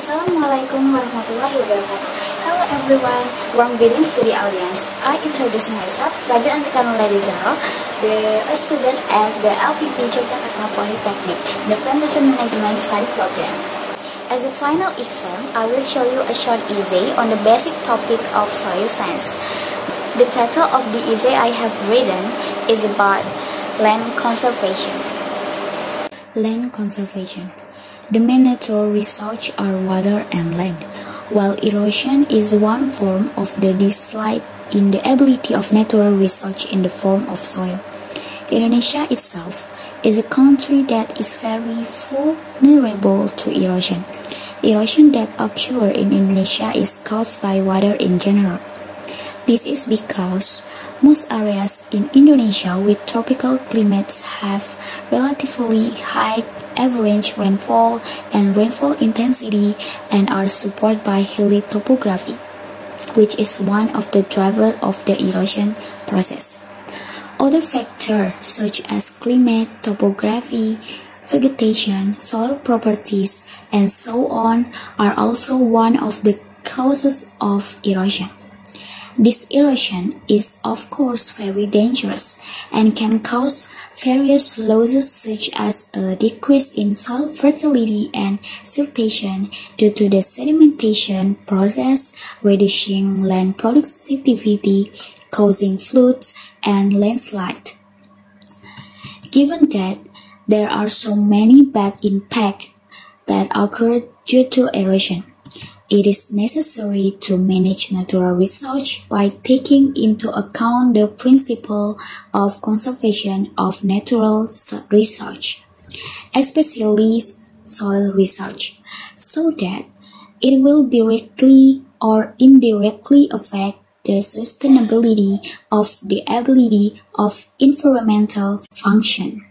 Assalamualaikum warahmatullahi wabarakatuh. Hello everyone, warm greetings to the audience. I introduce myself, Ragil Antika Nur Laili Zahro, a student at the LPP Yogyakarta Polytechnic, the Plantation Management study program. As a final exam, I will show you a short essay on the basic topic of soil science. The title of the essay I have written is about land conservation. Land conservation. The main natural resources are water and land, while erosion is one form of the decline in the ability of natural resources in the form of soil. Indonesia itself is a country that is very vulnerable to erosion. Erosion that occurs in Indonesia is caused by water in general. This is because most areas in Indonesia with tropical climates have relatively high average rainfall and rainfall intensity and are supported by hilly topography, which is one of the drivers of the erosion process. Other factors such as climate, topography, vegetation, soil properties, and so on are also one of the causes of erosion. This erosion is of course very dangerous and can cause various losses such as a decrease in soil fertility and siltation due to the sedimentation process, reducing land productivity, causing floods and landslide. Given that there are so many bad impacts that occur due to erosion, it is necessary to manage natural resources by taking into account the principle of conservation of natural resources, especially soil resources, so that it will directly or indirectly affect the sustainability of the ability of environmental function.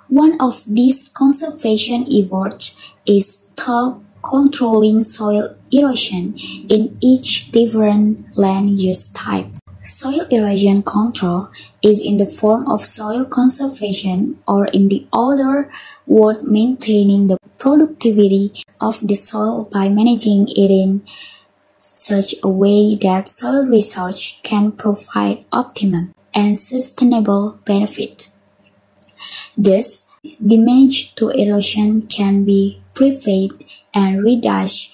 One of these conservation efforts is through controlling soil erosion in each different land use type. Soil erosion control is in the form of soil conservation, or in the other words, maintaining the productivity of the soil by managing it in such a way that soil resources can provide optimum and sustainable benefit. Thus, damage to erosion can be prevented and reduced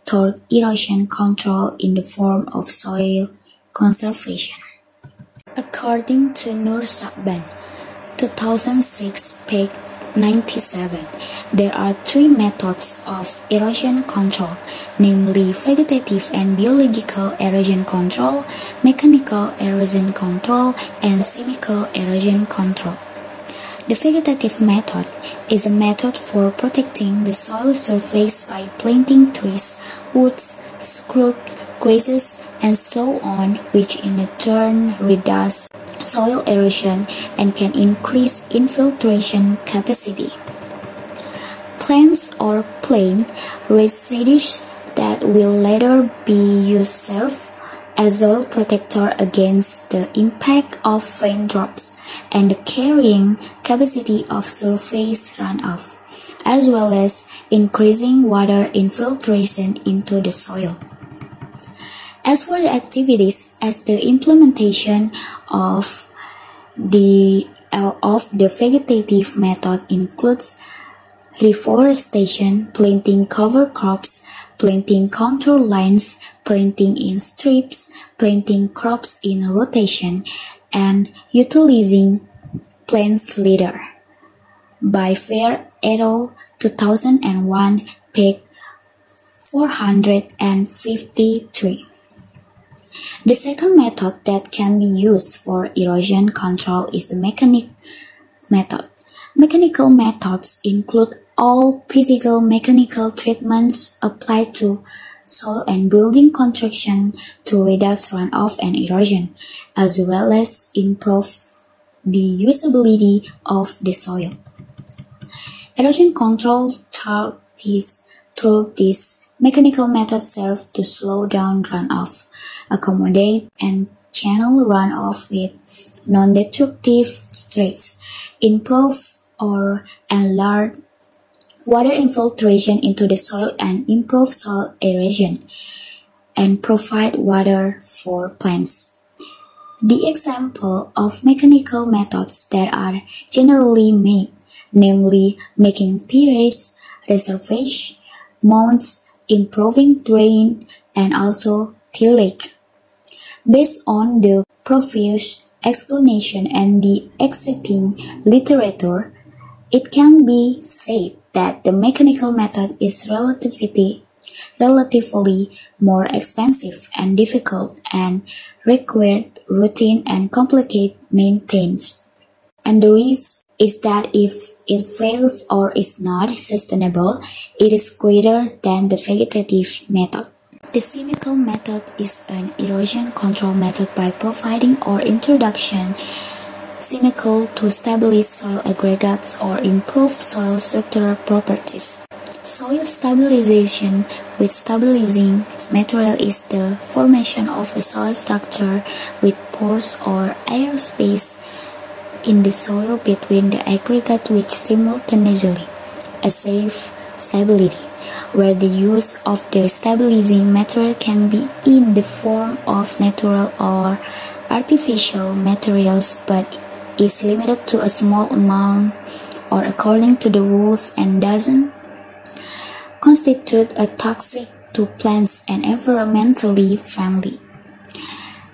toward erosion control in the form of soil conservation. According to Nur Laili, 2006, page 97, there are three methods of erosion control, namely vegetative and biological erosion control, mechanical erosion control, and chemical erosion control. The vegetative method is a method for protecting the soil surface by planting trees, woods, scrub, grasses, and so on, which in turn reduces soil erosion and can increase infiltration capacity. Plants or plant residues that will later be used serve as soil protector against the impact of raindrops and the carrying capacity of surface runoff, as well as increasing water infiltration into the soil. As for the activities, as the implementation of the vegetative method includes reforestation, planting cover crops, planting contour lines, planting in strips, planting crops in rotation, and utilizing plant litter. By Fair et al. 2001, page 453. The second method that can be used for erosion control is the mechanical method. Mechanical methods include all physical mechanical treatments applied to soil and building construction to reduce runoff and erosion, as well as improve the usability of the soil. Erosion control through this mechanical method serves to slow down runoff, accommodate and channel runoff with non-destructive streets, improve or enlarge water infiltration into the soil and improve soil aeration, and provide water for plants. The example of mechanical methods that are generally made, namely making terrace, reservoirs, mounds, improving drain, and also tillage. Based on the previous explanation and the existing literature, it can be said that the mechanical method is relatively more expensive and difficult and required routine and complicated maintenance. And the risk is that if it fails or is not sustainable, it is greater than the vegetative method. The chemical method is an erosion control method by providing or introduction chemical to stabilize soil aggregates or improve soil structural properties. Soil stabilization with stabilizing material is the formation of a soil structure with pores or air space in the soil between the aggregate which simultaneously achieve stability, where the use of the stabilizing material can be in the form of natural or artificial materials but is limited to a small amount or according to the rules and doesn't constitute a toxic to plants and environmentally friendly.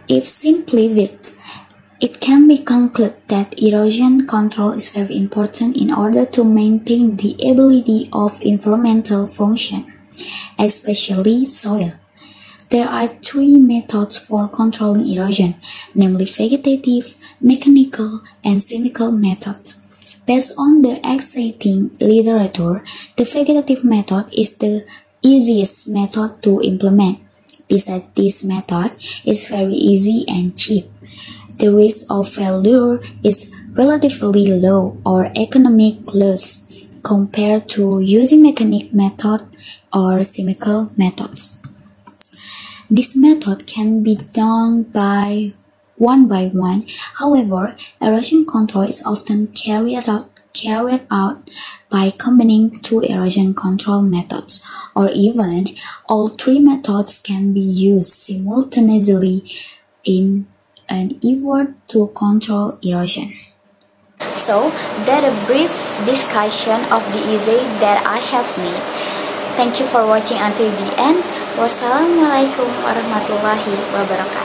If simply with, it can be concluded that erosion control is very important in order to maintain the ability of environmental function, especially soil. There are three methods for controlling erosion, namely vegetative, mechanical, and chemical methods. Based on the existing literature, the vegetative method is the easiest method to implement. Besides, this method is very easy and cheap. The risk of failure is relatively low or economic loss compared to using mechanical method or chemical methods. This method can be done by one. However, erosion control is often carried out by combining two erosion control methods, or even all three methods can be used simultaneously in an effort to control erosion. So, that's a brief discussion of the essay that I have made. Thank you for watching until the end. Wassalamualaikum warahmatullahi wabarakatuh.